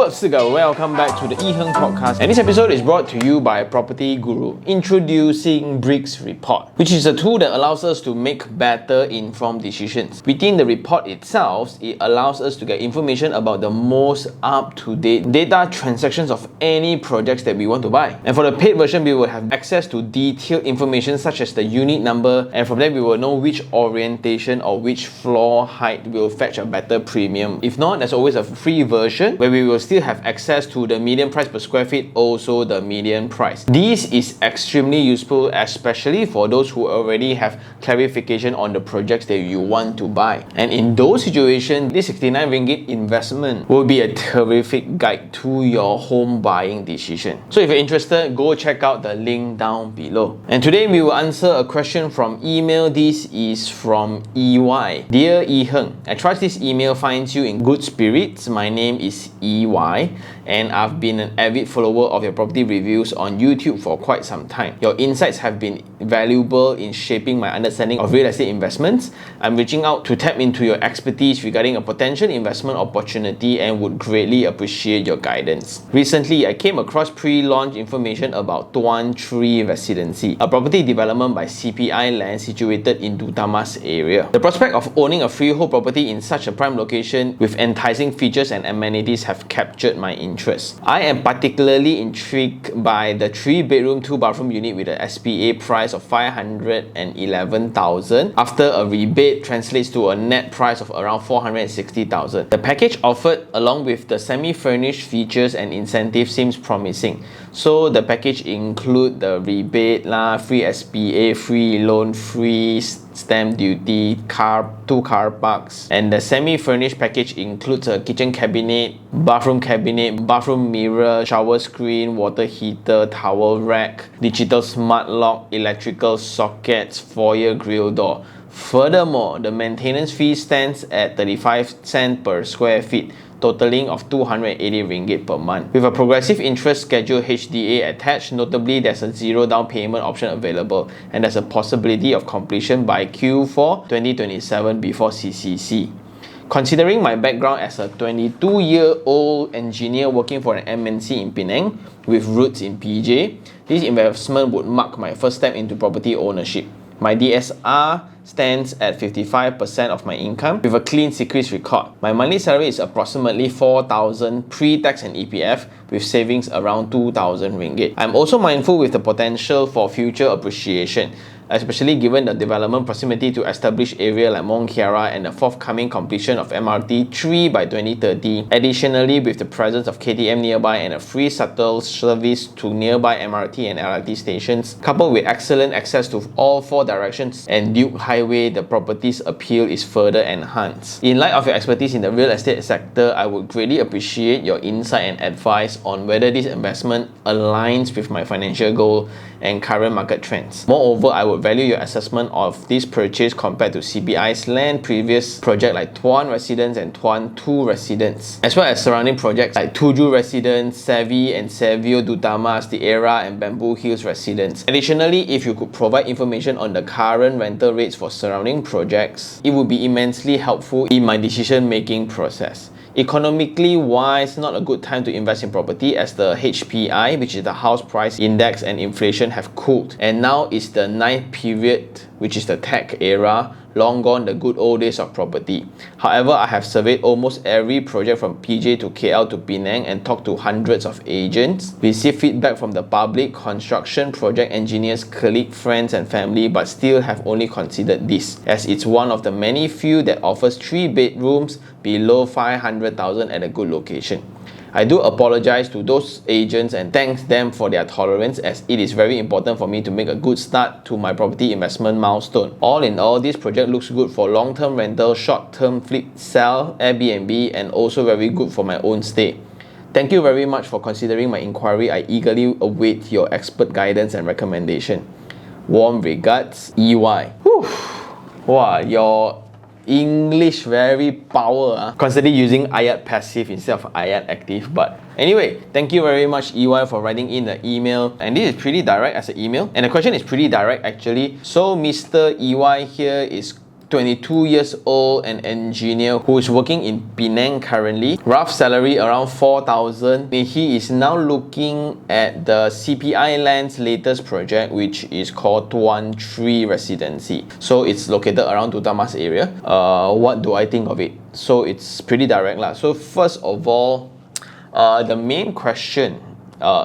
What's up, guys? Welcome back to the iherng podcast, and this episode is brought to you by Property Guru, introducing Bricks Report, which is a tool that allows us to make better informed decisions. Within the report itself, it allows us to get information about the most up-to-date data transactions of any projects that we want to buy. And for the paid version, we will have access to detailed information such as the unit number, and from there we will know which orientation or which floor height will fetch a better premium. If not, there's always a free version where we will still have access to the median price per square feet, also the median price. This is extremely useful, especially for those who already have clarification on the projects that you want to buy. And in those situations, this 69 ringgit investment will be a terrific guide to your home buying decision. So if you're interested, go check out the link down below. And today we will answer a question from email. This is from EY. Dear iherng, I trust this email finds you in good spirits. My name is EY, and I've been an avid follower of your property reviews on YouTube for quite some time. Your insights have been valuable in shaping my understanding of real estate investments. I'm reaching out to tap into your expertise regarding a potential investment opportunity and would greatly appreciate your guidance. Recently, I came across pre-launch information about Tuan 3 Residency, a property development by CPI Land situated in Dutamas area. The prospect of owning a freehold property in such a prime location with enticing features and amenities have captured my interest. I am particularly intrigued by the 3-bedroom, 2-bathroom unit with a SPA price of 511,000. After a rebate translates to a net price of around 460,000. The package offered along with the semi-furnished features and incentives seems promising. So the package include the rebate, free SPA, free loan, free stamp duty, 2 car parks, and the semi-furnished package includes a kitchen cabinet, bathroom mirror, shower screen, water heater, towel rack, digital smart lock, electrical sockets, foyer grill door. Furthermore, the maintenance fee stands at 35 cents per square feet, totaling of 280 ringgit per month. With a progressive interest schedule HDA attached, notably there's a zero down payment option available, and there's a possibility of completion by Q4 2027 before CCC. Considering my background as a 22-year-old engineer working for an MNC in Penang with roots in PJ, this investment would mark my first step into property ownership. My DSR stands at 55% of my income with a clean secrets record. My monthly salary is approximately 4,000 pre-tax and EPF with savings around 2,000 ringgit. I'm also mindful with the potential for future appreciation, especially given the development proximity to established area like Mont Kiara and the forthcoming completion of MRT 3 by 2030. Additionally, with the presence of KTM nearby and a free shuttle service to nearby MRT and LRT stations, coupled with excellent access to all 4 directions and Duke Highway, the property's appeal is further enhanced. In light of your expertise in the real estate sector, I would greatly appreciate your insight and advice on whether this investment aligns with my financial goal and current market trends. Moreover, I would value your assessment of this purchase compared to CPI's land previous project like Tuan Residence and Tuan 2 Residence, as well as surrounding projects like Tuju Residence, Savvy and Savio Dutamas, The Era and Bamboo Hills Residence. Additionally, if you could provide information on the current rental rates for surrounding projects, it would be immensely helpful in my decision-making process. Economically wise, not a good time to invest in property as the HPI, which is the house price index, and inflation have cooled, and now is the 9th period, which is the tech era, long gone the good old days of property. However, I have surveyed almost every project from PJ to KL to Penang and talked to hundreds of agents, received feedback from the public, construction, project engineers, colleagues, friends and family, but still have only considered this, as it's one of the many few that offers 3 bedrooms below 500,000 at a good location. I do apologize to those agents and thank them for their tolerance, as it is very important for me to make a good start to my property investment milestone. All in all, this project looks good for long-term rental, short-term flip, sell, Airbnb, and also very good for my own stay. Thank you very much for considering my inquiry. I eagerly await your expert guidance and recommendation. Warm regards, EY. Whew. Wow, your English very power, constantly using ayat passive instead of ayat active. But anyway, thank you very much EY for writing in the email, and this is pretty direct as an email, and the question is pretty direct actually. So Mr. EY here is 22 years old, an engineer who is working in Penang currently. Rough salary around 4,000. He is now looking at the CPI Land's latest project, which is called Tuan 3 Residency. So it's located around Tutamas area. What do I think of it? So it's pretty direct lah. So first of all, the main question,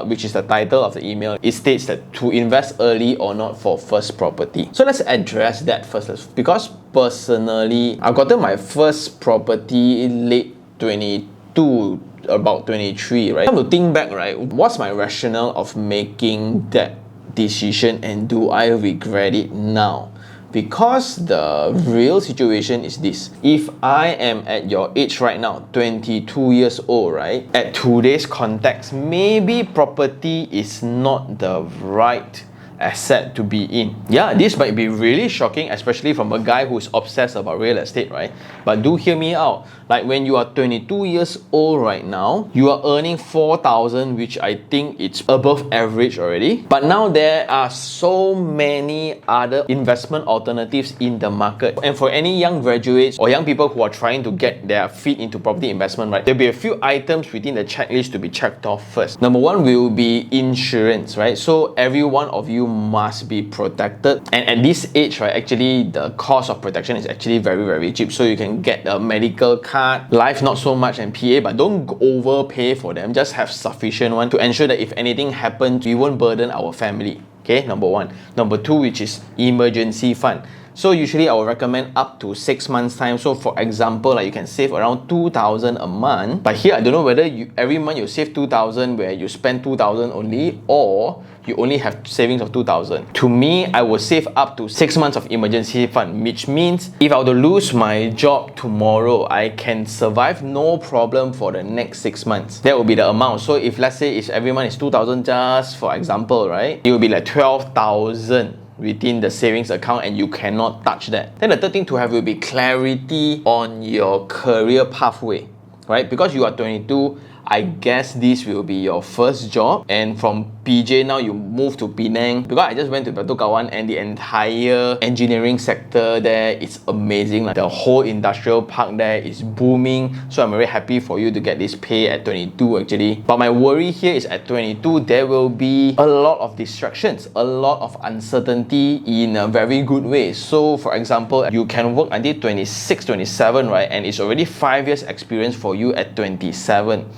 which is the title of the email, it states that to invest early or not for first property. So let's address that first, because personally, I gotten my first property in late 22, about 23, right? Come to think back, right, what's my rationale of making that decision, and do I regret it now? Because the real situation is this: if I am at your age right now, 22 years old, right, at today's context, maybe property is not the right asset to be in. Yeah, this might be really shocking, especially from a guy who's obsessed about real estate, right? But do hear me out. Like when you are 22 years old right now, you are earning 4,000, which I think it's above average already. But now there are so many other investment alternatives in the market. And for any young graduates or young people who are trying to get their feet into property investment, right, there'll be a few items within the checklist to be checked off first. Number one will be insurance, right? So every one of you must be protected. And at this age, right, actually the cost of protection is actually very, very cheap. So you can get a medical card, life not so much, and PA, but don't overpay for them. Just have sufficient one to ensure that if anything happens, we won't burden our family. Okay, number one. Number two, which is emergency fund. So usually I will recommend up to 6 months time. So for example, like you can save around 2,000 a month. But here I don't know whether every month you save 2,000 where you spend 2,000 only, or you only have savings of 2,000. To me, I will save up to 6 months of emergency fund, which means if I were to lose my job tomorrow, I can survive no problem for the next 6 months. That will be the amount. So if let's say if every month is 2,000 just for example, right, it will be like 12,000 within the savings account, and you cannot touch that. Then the third thing to have will be clarity on your career pathway, right? Because you are 22, I guess this will be your first job, and from PJ now you move to Penang. Because I just went to Batu Kawan, and the entire engineering sector there is amazing. Like the whole industrial park there is booming. So I'm very happy for you to get this pay at 22 actually. But my worry here is at 22 there will be a lot of distractions, a lot of uncertainty in a very good way. So for example, you can work until 26, 27, right? And it's already 5 years experience for you at 27.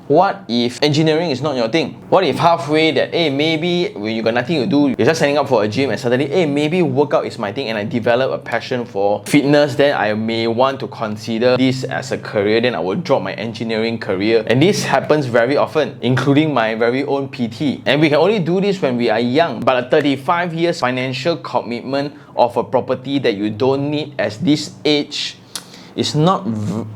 What if engineering is not your thing? What if halfway that, hey, maybe when you got nothing to do, you're just signing up for a gym, and suddenly, hey, maybe workout is my thing, and I develop a passion for fitness, then I may want to consider this as a career, then I will drop my engineering career. And this happens very often, including my very own PT. And we can only do this when we are young, but a 35 years financial commitment of a property that you don't need at this age, it's not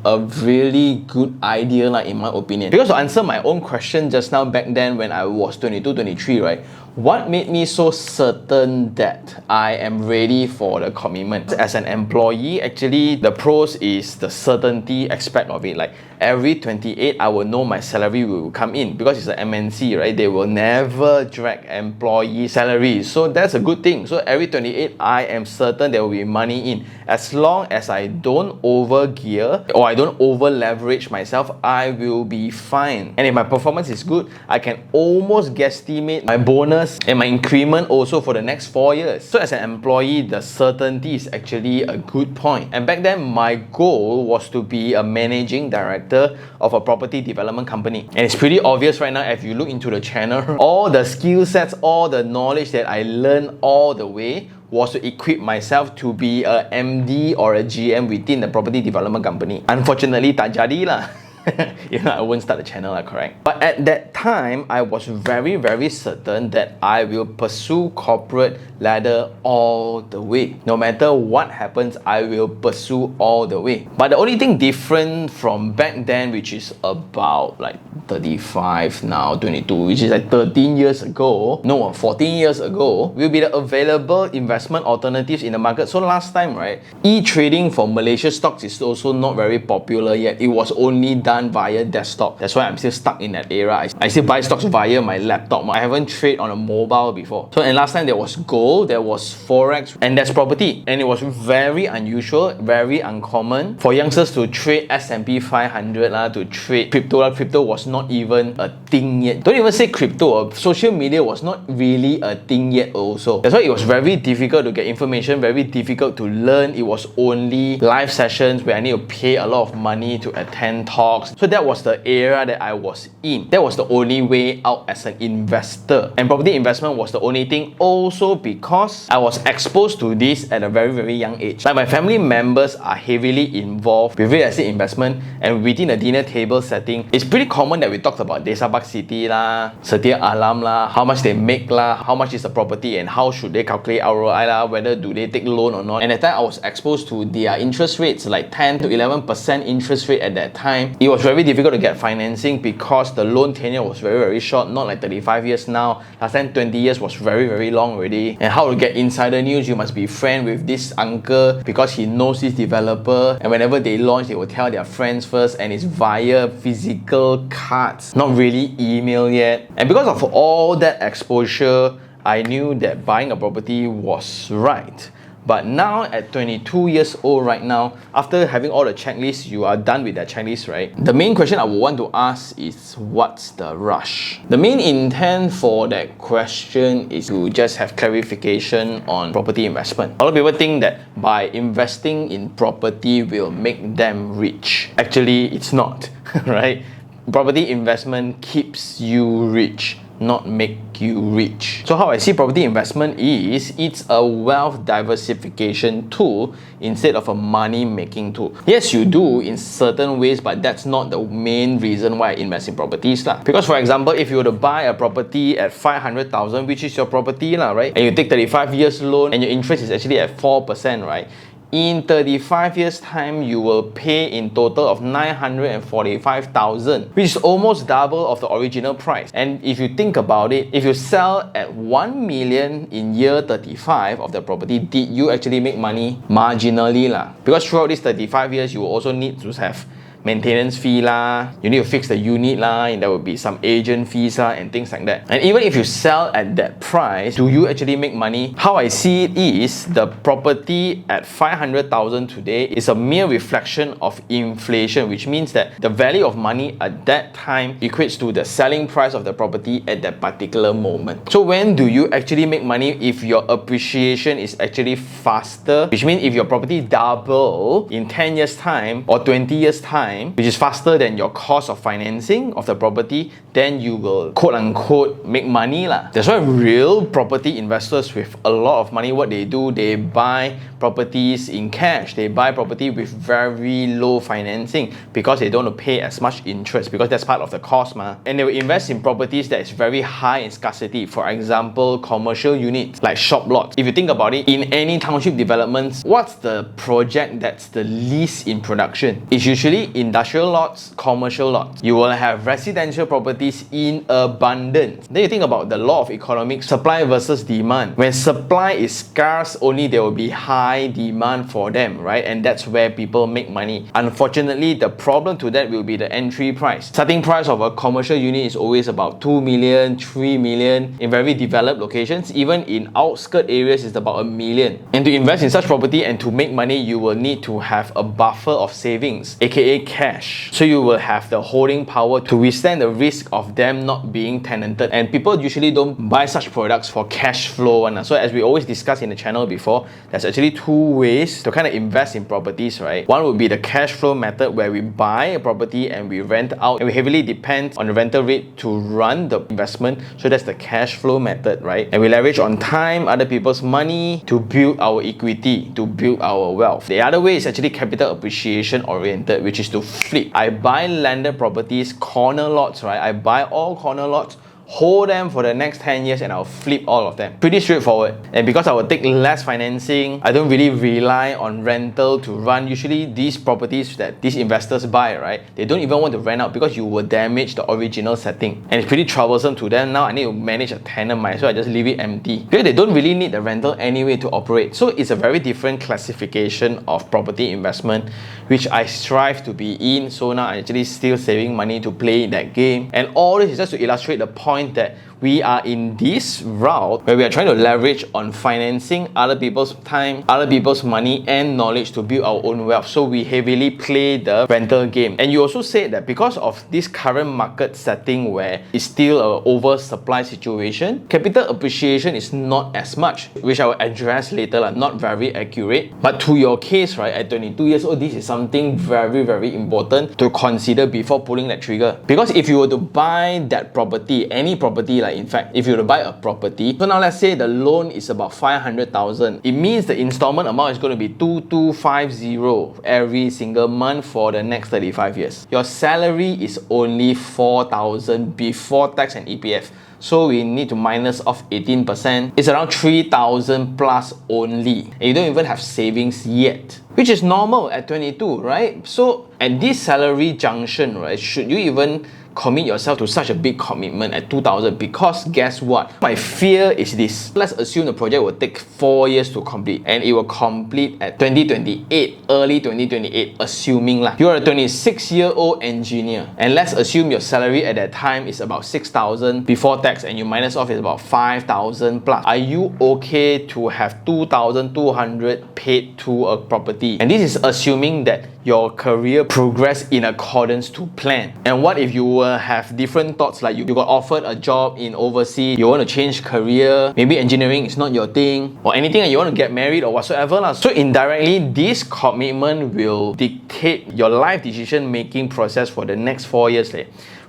a really good idea, like, in my opinion. Because to answer my own question just now, back then when I was 22, 23, right, what made me so certain that I am ready for the commitment? As an employee, actually, the pros is the certainty aspect of it. Like every 28, I will know my salary will come in, because it's an MNC, right? They will never drag employee salary. So that's a good thing. So every 28, I am certain there will be money in. As long as I don't overgear or I don't over leverage myself, I will be fine. And if my performance is good, I can almost guesstimate my bonus and my increment also for the next 4 years. So as an employee, the certainty is actually a good point. And back then, my goal was to be a managing director of a property development company. And it's pretty obvious right now if you look into the channel, all the skill sets, all the knowledge that I learned all the way was to equip myself to be a MD or a GM within the property development company. Unfortunately, tak jadi lah. I won't start the channel, correct? But at that time, I was very, very certain that I will pursue corporate ladder all the way. No matter what happens, I will pursue all the way. But the only thing different from back then, which is about like 35 now, 22, which is like 13 years ago, no, 14 years ago, will be the available investment alternatives in the market. So last time, right, e-trading for Malaysia stocks is also not very popular yet. It was only done done via desktop. That's why I'm still stuck in that era. I still buy stocks via my laptop. I haven't traded on a mobile before. So, and last time there was gold, there was forex, and there's property. And it was very unusual, very uncommon for youngsters to trade S&P 500 to trade crypto. Crypto was not even a thing yet. Don't even say crypto. Social media was not really a thing yet also. That's why it was very difficult to get information, very difficult to learn. It was only live sessions where I need to pay a lot of money to attend talks. So that was the era that I was in. That was the only way out as an investor. And property investment was the only thing also because I was exposed to this at a very young age. Like my family members are heavily involved with real estate investment, and within a dinner table setting, it's pretty common that we talked about Desa Park City lah, Setia Alam lah, how much they make lah, how much is the property and how should they calculate ROI lah, whether do they take loan or not. And at that time I was exposed to their interest rates, like 10 to 11% interest rate at that time. It was very difficult to get financing because the loan tenure was very short, not like 35 years now. Last time 20 years was very long already. And how to get insider news, you must be friend with this uncle because he knows this developer, and whenever they launch they will tell their friends first, and it's via physical cards, not really email yet. And because of all that exposure, I knew that buying a property was right. But now at 22 years old right now, after having all the checklists, you are done with that checklist, right? The main question I would want to ask is, what's the rush? The main intent for that question is to just have clarification on property investment. A lot of people think that by investing in property will make them rich. Actually, it's not, right? Property investment keeps you rich, not make you rich. So how I see property investment is, it's a wealth diversification tool instead of a money making tool. Yes, you do in certain ways, but that's not the main reason why I invest in properties lah. Because for example, if you were to buy a property at 500,000, which is your property lah, right? And you take 35 years loan and your interest is actually at 4%, right? In 35 years time, you will pay in total of 945,000, which is almost double of the original price. And if you think about it, if you sell at 1 million in year 35 of the property, did you actually make money? Marginally lah. Because throughout these 35 years, you will also need to have maintenance fee lah, you need to fix the unit lah, and there will be some agent fees lah and things like that. And even if you sell at that price, do you actually make money? How I see it is, the property at 500,000 today is a mere reflection of inflation, which means that the value of money at that time equates to the selling price of the property at that particular moment. So when do you actually make money? If your appreciation is actually faster, which means if your property double in 10 years time or 20 years time, which is faster than your cost of financing of the property, then you will quote unquote make money lah. That's why real property investors with a lot of money, what they do, they buy properties in cash. They buy property with very low financing because they don't want to pay as much interest, because that's part of the cost ma. And they will invest in properties that is very high in scarcity. For example, commercial units like shop lots. If you think about it, in any township developments, what's the project that's the least in production? It's usually industrial lots, commercial lots. You will have residential properties in abundance. Then you think about the law of economics, supply versus demand. When supply is scarce, only there will be high demand for them, right? And that's where people make money. Unfortunately, the problem to that will be the entry price. Starting price of a commercial unit is always about 2 million, 3 million. In very developed locations, even in outskirt areas, it's about 1 million. And to invest in such property and to make money, you will need to have a buffer of savings, aka cash. So you will have the holding power to withstand the risk of them not being tenanted. And people usually don't buy such products for cash flow. So as we always discussed in the channel before, there's actually two ways to kind of invest in properties, right? One would be the cash flow method, where we buy a property and we rent out, and we heavily depend on the rental rate to run the investment. So that's the cash flow method, right? And we leverage on time, other people's money to build our equity, to build our wealth. The other way is actually capital appreciation oriented, which is to flip. I buy landed properties, corner lots, right? I buy all corner lots, hold them for the next 10 years and I'll flip all of them. Pretty straightforward. And because I will take less financing, I don't really rely on rental to run. Usually these properties that these investors buy, right, they don't even want to rent out because you will damage the original setting. And it's pretty troublesome to them. Now I need to manage a tenant, so I just leave it empty. Because they don't really need the rental anyway to operate. So it's a very different classification of property investment, which I strive to be in. So now I'm actually still saving money to play that game. And all this is just to illustrate the point that we are in this route where we are trying to leverage on financing other people's time, other people's money and knowledge to build our own wealth. So we heavily play the rental game. And you also said that because of this current market setting where it's still an oversupply situation, capital appreciation is not as much, which I will address later, not very accurate. But to your case, right, at 22 years old, this is something very, very important to consider before pulling that trigger. Because if you were to buy that property, any property, like in fact, if you were to buy a property, so now let's say the loan is about 500,000, it means the installment amount is going to be 2250 every single month for the next 35 years. Your salary is only 4,000 before tax and EPF. So we need to minus off 18%. It's around 3,000 plus only. And you don't even have savings yet, which is normal at 22, right? So at this salary junction, right, should you even commit yourself to such a big commitment at 2,000? Because guess what? My fear is this. Let's assume the project will take 4 years to complete and it will complete at 2028, early 2028, assuming you're a 26-year-old engineer. And let's assume your salary at that time is about 6,000 before tax and you minus off is about 5,000 plus. Are you okay to have 2,200 paid to a property? And this is assuming that your career progress in accordance to plan. And what if you will have different thoughts, like you got offered a job in overseas, you want to change career, maybe engineering is not your thing, or anything, and you want to get married or whatsoever. So indirectly, this commitment will dictate your life decision making process for the next 4 years.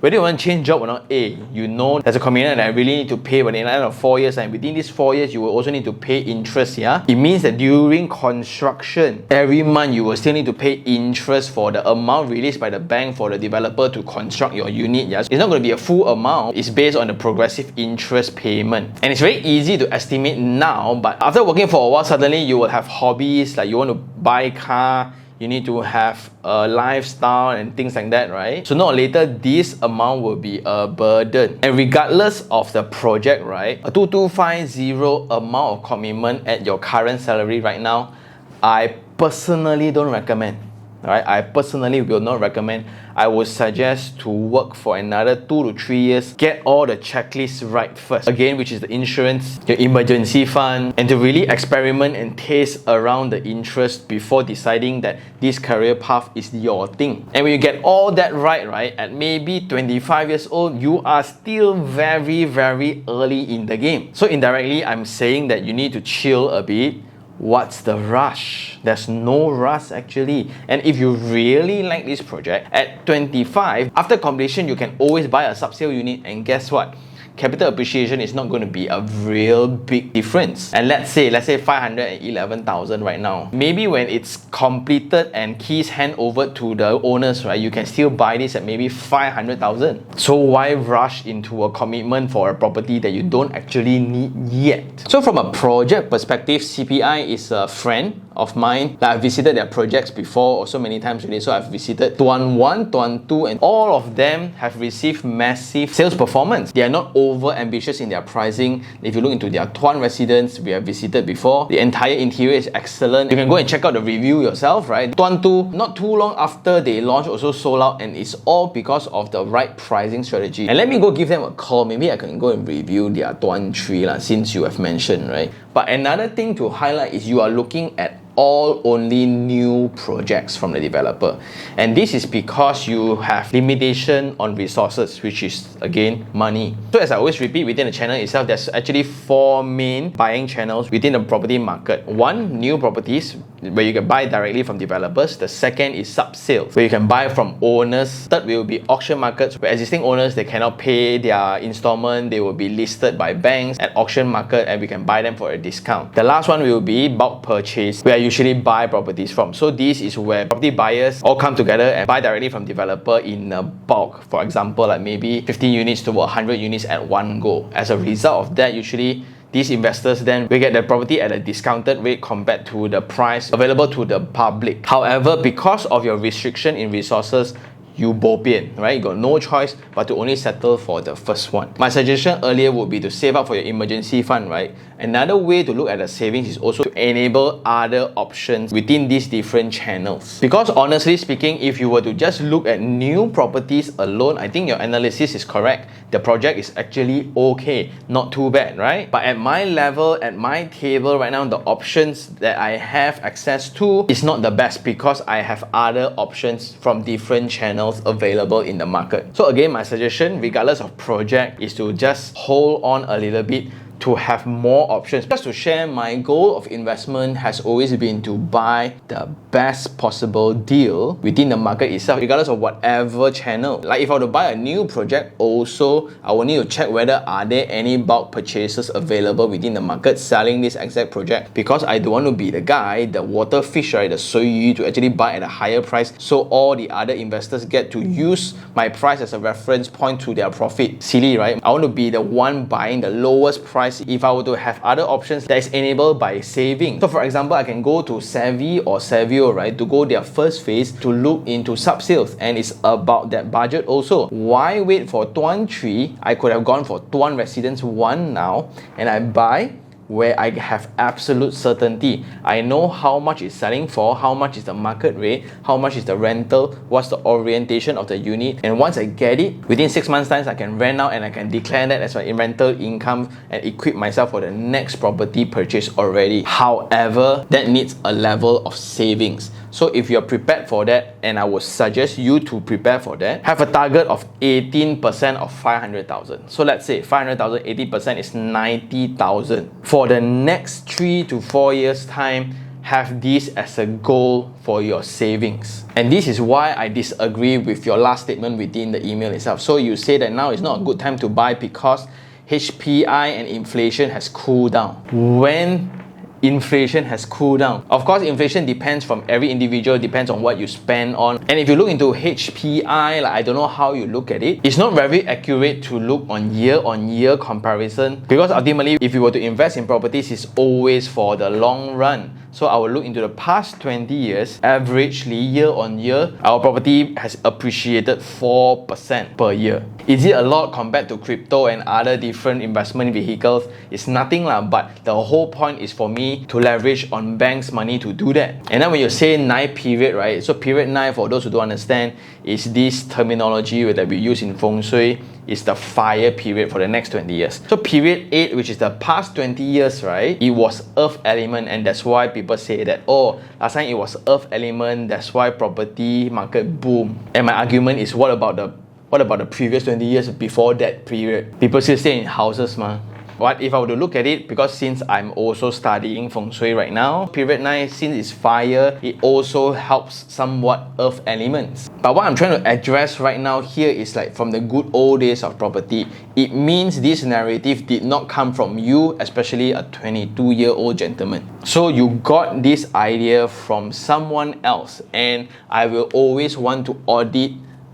Whether you want to change job or not, you know there's a commitment that I really need to pay by the end of 4 years, and within these 4 years, you will also need to pay interest. It means that during construction, every month you will still need to pay interest for the amount released by the bank for the developer to construct your unit. It's not going to be a full amount. It's based on the progressive interest payment. And it's very easy to estimate now, but after working for a while, suddenly you will have hobbies, like you want to buy a car, you need to have a lifestyle and things like that, right? So not later, this amount will be a burden. And regardless of the project, right, a 2250 amount of commitment at your current salary right now, I personally don't recommend. Right? I personally will not recommend. I would suggest to work for another 2 to 3 years, get all the checklists right first. Again, which is the insurance, your emergency fund, and to really experiment and taste around the interest before deciding that this career path is your thing. And when you get all that right, at maybe 25 years old, you are still very, very early in the game. So indirectly, I'm saying that you need to chill a bit. What's the rush? There's no rush actually. And if you really like this project, at 25, after completion, you can always buy a subsale unit, and guess what? Capital appreciation is not going to be a real big difference. And let's say 511,000 right now. Maybe when it's completed and keys hand over to the owners, right, you can still buy this at maybe 500,000. So why rush into a commitment for a property that you don't actually need yet? So from a project perspective, CPI is a friend of mine. I've visited their projects before so many times already. So I've visited Tuan 1, Tuan 2, and all of them have received massive sales performance. They are not over ambitious in their pricing. If you look into their Tuan residence, we have visited before. The entire interior is excellent. You can go and check out the review yourself, right? Tuan 2, not too long after they launched, also sold out, and it's all because of the right pricing strategy. And let me go give them a call. Maybe I can go and review their Tuan 3 since you have mentioned, right? But another thing to highlight is you are looking at all only new projects from the developer, and this is because you have limitation on resources, which is again money. So as I always repeat, within the channel itself, there's actually 4 main buying channels within the property market. 1, new properties. where you can buy directly from developers. The second is sub-sales, where you can buy from owners. Third will be auction markets, where existing owners, they cannot pay their installment, they will be listed by banks at auction market and we can buy them for a discount. The last one will be bulk purchase, where I usually buy properties from. So this is where property buyers all come together and buy directly from developer in a bulk. For example, like maybe 15 units to 100 units at one go. As a result of that, usually these investors then will get the property at a discounted rate compared to the price available to the public. However, because of your restriction in resources, you bo pian, right? You got no choice but to only settle for the first one. My suggestion earlier would be to save up for your emergency fund, right? Another way to look at the savings is also to enable other options within these different channels. Because honestly speaking, if you were to just look at new properties alone, I think your analysis is correct. The project is actually okay, not too bad, right? But at my level, at my table right now, the options that I have access to is not the best because I have other options from different channels available in the market. So again, my suggestion, regardless of project, is to just hold on a little bit to have more options. Just to share, my goal of investment has always been to buy the best possible deal within the market itself, regardless of whatever channel. Like if I were to buy a new project, also I will need to check whether are there any bulk purchases available within the market selling this exact project, because I don't want to be the guy, the water fish, right, the soy to actually buy at a higher price so all the other investors get to use my price as a reference point to their profit. Silly, right? I want to be the one buying the lowest price if I were to have other options that is enabled by saving. So for example, I can go to Savvy or Savio, right, to go their first phase to look into sub-sales, and it's about that budget also. Why wait for Tuan 3? I could have gone for Tuan Residence 1 now, and I buy where I have absolute certainty. I know how much it's selling for, how much is the market rate, how much is the rental, what's the orientation of the unit, and once I get it, within 6 months time, I can rent out and I can declare that as my rental income and equip myself for the next property purchase already. However, that needs a level of savings. So if you're prepared for that, and I would suggest you to prepare for that, have a target of 18% of 500,000. So let's say 500,000, 80% is 90,000. For the next 3 to 4 years time, have this as a goal for your savings. And this is why I disagree with your last statement within the email itself. So you say that now is not a good time to buy because HPI and inflation has cooled down. When inflation has cooled down. Of course, inflation depends from every individual, depends on what you spend on. And if you look into HPI, like I don't know how you look at it, it's not very accurate to look on year comparison, because ultimately, if you were to invest in properties, it's always for the long run. So I will look into the past 20 years, averagely year on year, our property has appreciated 4% per year. Is it a lot compared to crypto and other different investment vehicles? It's nothing lah, but the whole point is for me to leverage on banks' money to do that. And then when you say 9 period, right? So period 9, for those who don't understand, is this terminology that we use in Feng Shui, is the fire period for the next 20 years. So period 8, which is the past 20 years, right? It was earth element, and that's why people say that, oh, last time it was earth element, that's why property market boom. And my argument is, what about the previous 20 years before that period? People still stay in houses, ma. What if I were to look at it, because since I'm also studying Feng Shui right now, period 9, since it's fire, it also helps somewhat earth elements. But what I'm trying to address right now here is like from the good old days of property. It means this narrative did not come from you, especially a 22-year-old gentleman. So you got this idea from someone else, and I will always want to audit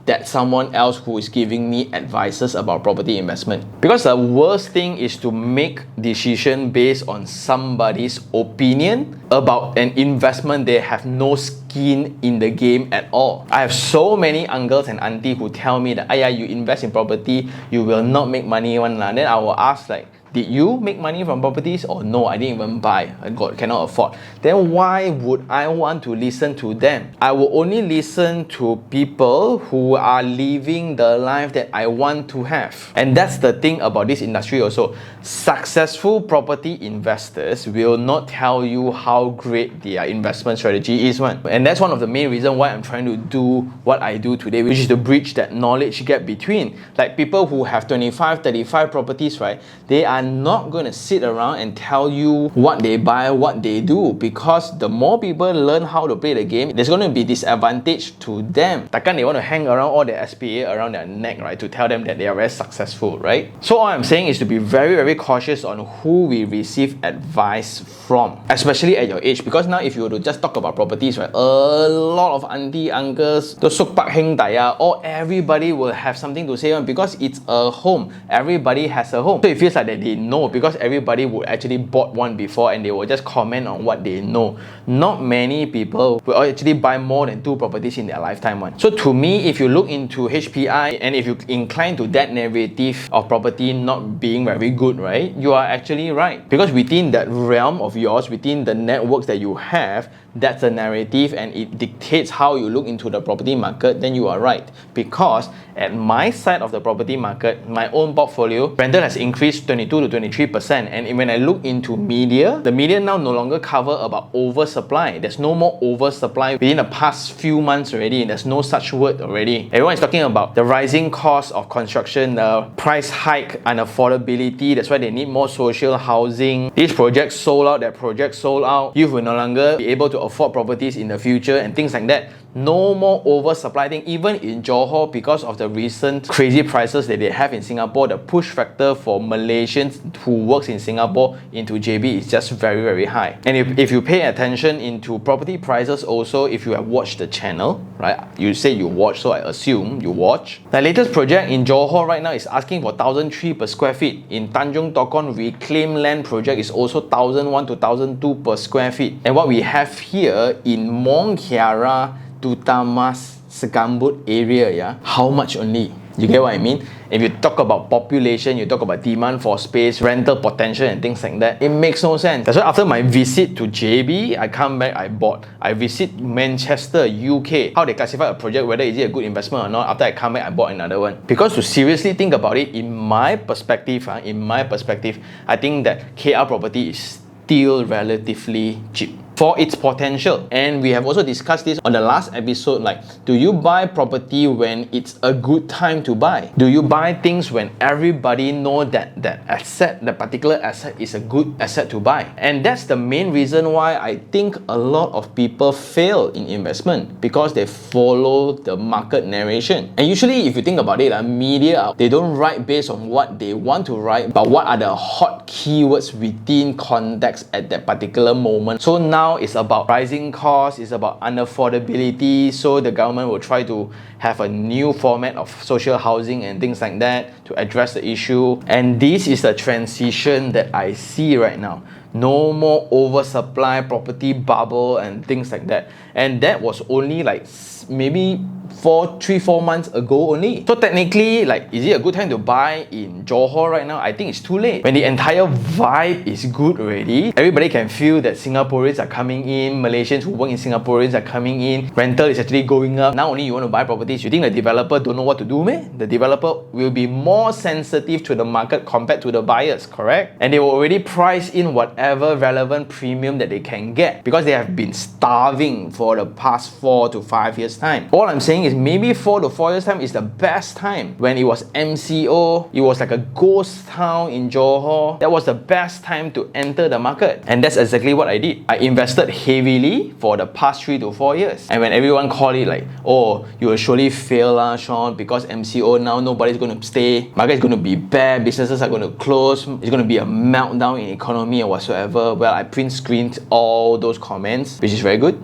that someone else who is giving me advices about property investment. Because the worst thing is to make decision based on somebody's opinion about an investment they have no skin in the game at all. I have so many uncles and aunties who tell me that, you invest in property, you will not make money one lah. Then I will ask like, did you make money from properties? Or no, I didn't even buy. I cannot afford. Then why would I want to listen to them? I will only listen to people who are living the life that I want to have. And that's the thing about this industry also. Successful property investors will not tell you how great their investment strategy is, one. And that's one of the main reasons why I'm trying to do what I do today, which is to bridge that knowledge gap between like people who have 25, 35 properties, right? They are are not going to sit around and tell you what they buy, what they do, because the more people learn how to play the game, there's going to be disadvantage to them. Takkan they want to hang around all their SPA around their neck, right, to tell them that they are very successful, right? So all I'm saying is to be very, very cautious on who we receive advice from, especially at your age, because now if you were to just talk about properties, right, a lot of auntie, uncles, the suk pak heng daya, or everybody will have something to say on, because it's a home. Everybody has a home. So it feels like that they know, because everybody would actually bought one before and they will just comment on what they know. Not many people will actually buy more than 2 properties in their lifetime one. So to me, if you look into HPI and if you incline to that narrative of property not being very good, right, you are actually right. Because within that realm of yours, within the networks that you have, that's a narrative and it dictates how you look into the property market, then you are right. Because at my side of the property market, my own portfolio, rental has increased 22 to 23%. And when I look into media, the media now no longer cover about oversupply. There's no more oversupply within the past few months already. There's no such word already. Everyone is talking about the rising cost of construction, the price hike and affordability. That's why they need more social housing. These projects sold out, that project sold out. Youth will no longer be able to afford properties in the future and things like that. No more oversupply thing. Even in Johor, because of the recent crazy prices that they have in Singapore, the push factor for Malaysians who works in Singapore into JB is just very, very high. And if you pay attention into property prices also, if you have watched the channel, right? You say you watch, so I assume you watch. The latest project in Johor right now is asking for 1,003 per square feet. In Tanjung Tokon Reclaim Land project is also 1,001 to 1,002 per square feet. And what we have here in Mong Kiara, Tutamas, Segambut area, yeah, how much only? You get what I mean? If you talk about population, you talk about demand for space, rental potential and things like that, it makes no sense. That's why after my visit to JB, I come back, I bought. I visit Manchester, UK, how they classify a project, whether is it a good investment or not. After I come back, I bought another one. Because to seriously think about it, in my perspective, I think that KL property is still relatively cheap for its potential. And we have also discussed this on the last episode, like, do you buy property when it's a good time to buy? Do you buy things when everybody know that the particular asset is a good asset to buy? And that's the main reason why I think a lot of people fail in investment, because they follow the market narration. And usually if you think about it, media, they don't write based on what they want to write, but what are the hot keywords within context at that particular moment. So now it's about rising costs, it's about unaffordability, so the government will try to have a new format of social housing and things like that to address the issue. And this is the transition that I see right now. No more oversupply, property bubble and things like that. And that was only like maybe 3-4 months ago only. So technically, like, is it a good time to buy in Johor right now? I think it's too late. When the entire vibe is good already, everybody can feel that Singaporeans are coming in, Malaysians who work in Singaporeans are coming in, rental is actually going up. Now only you want to buy properties. You think the developer don't know what to do, meh? The developer will be more sensitive to the market compared to the buyers, correct? And they will already price in whatever relevant premium that they can get, because they have been starving for the past 4 to 5 years time. All I'm saying is maybe 4 to 4 years time is the best time. When it was MCO, it was like a ghost town in Johor. That was the best time to enter the market. And that's exactly what I did. I invested heavily for the past 3 to 4 years. And when everyone called it like, oh, you will surely fail, Sean, because MCO now nobody's going to stay, market is going to be bad, businesses are going to close, it's going to be a meltdown in economy or whatsoever. Well, I print screened all those comments, which is very good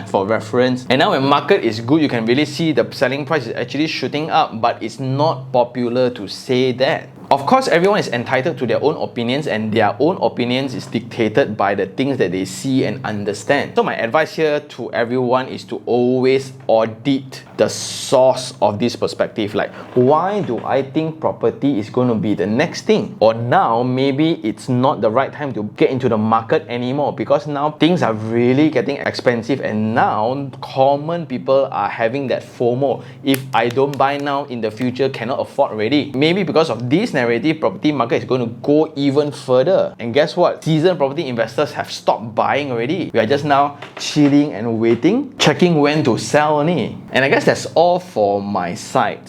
for reference. And now when market is good, you can really see the selling price is actually shooting up, but it's not popular to say that. Of course, everyone is entitled to their own opinions, and their own opinions is dictated by the things that they see and understand. So my advice here to everyone is to always audit the source of this perspective. Like, why do I think property is going to be the next thing? Or now, maybe it's not the right time to get into the market anymore, because now things are really getting expensive, and now common people are having that FOMO. If I don't buy now, in the future cannot afford already. Maybe because of this narrative, property market is going to go even further. And guess what? Seasoned property investors have stopped buying already. We are just now chilling and waiting, checking when to sell only. And I guess that's all for my side.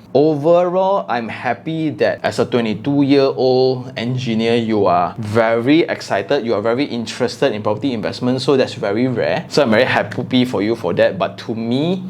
Overall, I'm happy that as a 22-year-old engineer, you are very excited, you are very interested in property investment, so that's very rare. So I'm very happy for you for that. But to me,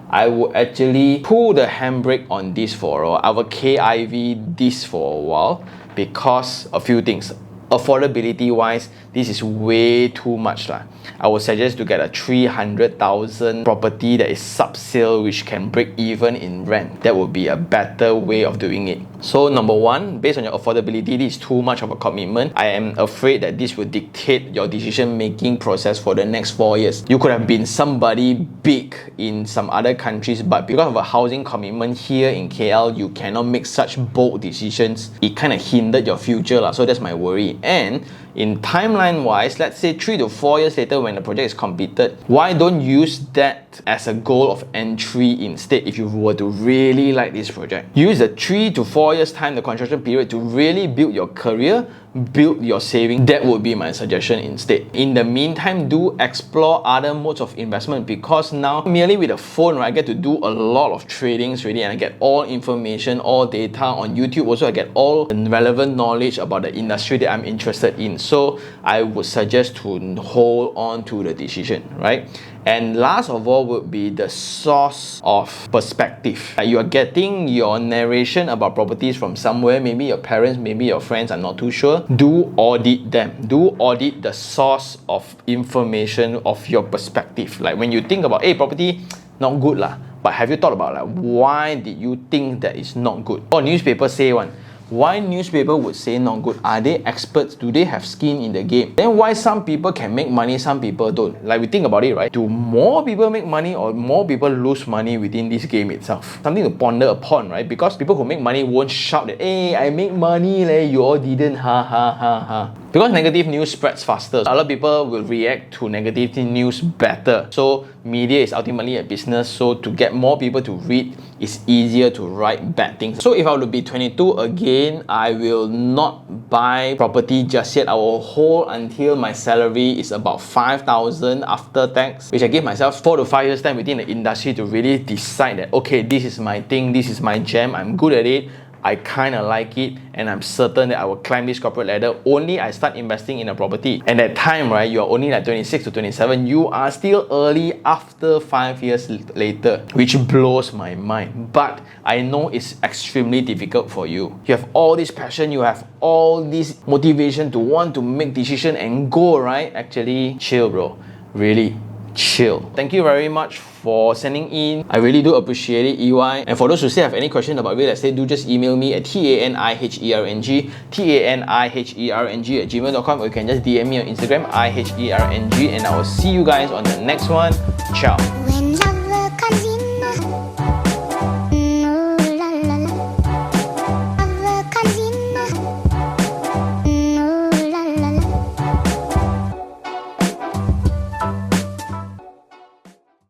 I would actually pull the handbrake on this for a while. I will KIV this for a while because a few things. Affordability wise, this is way too much lah. I would suggest to get a 300,000 property that is sub-sale which can break even in rent. That would be a better way of doing it. So number one, based on your affordability, this is too much of a commitment. I am afraid that this will dictate your decision-making process for the next 4 years. You could have been somebody big in some other countries, but because of a housing commitment here in KL, you cannot make such bold decisions. It kind of hindered your future lah. So that's my worry. And in timeline wise, let's say 3 to 4 years later when the project is completed, why don't use that as a goal of entry instead if you were to really like this project? Use the 3 to 4 years time, the construction period, to really build your career, build your saving. That would be my suggestion instead. In the meantime, do explore other modes of investment, because now merely with a phone, right, I get to do a lot of tradings already, and I get all information, all data on YouTube. Also, I get all the relevant knowledge about the industry that I'm interested in. So I would suggest to hold on to the decision, right? And last of all would be the source of perspective. You are getting your narration about properties from somewhere, maybe your parents, maybe your friends, I'm not too sure. Do audit them. Do audit the source of information of your perspective. Like when you think about, hey, property, not good lah. But have you thought about like why did you think that it's not good? Or newspaper say one. Why newspaper would say not good? Are they experts? Do they have skin in the game? Then why some people can make money, some people don't? Like we think about it, right? Do more people make money or more people lose money within this game itself? Something to ponder upon, right? Because people who make money won't shout that, hey, I make money, you all didn't, ha ha ha ha. Because negative news spreads faster. A lot of people will react to negative news better. So media is ultimately a business. So to get more people to read, it's easier to write bad things. So if I were to be 22 again, I will not buy property just yet. I will hold until my salary is about 5,000 after tax, which I give myself 4 to 5 years time within the industry to really decide that, okay, this is my thing, this is my jam, I'm good at it, I kind of like it, and I'm certain that I will climb this corporate ladder only I start investing in a property. And at time, right, you're only like 26 to 27, you are still early after 5 years later, which blows my mind. But I know it's extremely difficult for you. You have all this passion, you have all this motivation to want to make decision and go, right? Actually, chill, bro. Really chill. Thank you very much for sending in. I really do appreciate it, EY. And for those who still have any questions about real estate, do just email me at taniherng@gmail.com, or you can just DM me on Instagram, iherng, and I will see you guys on the next one. Ciao.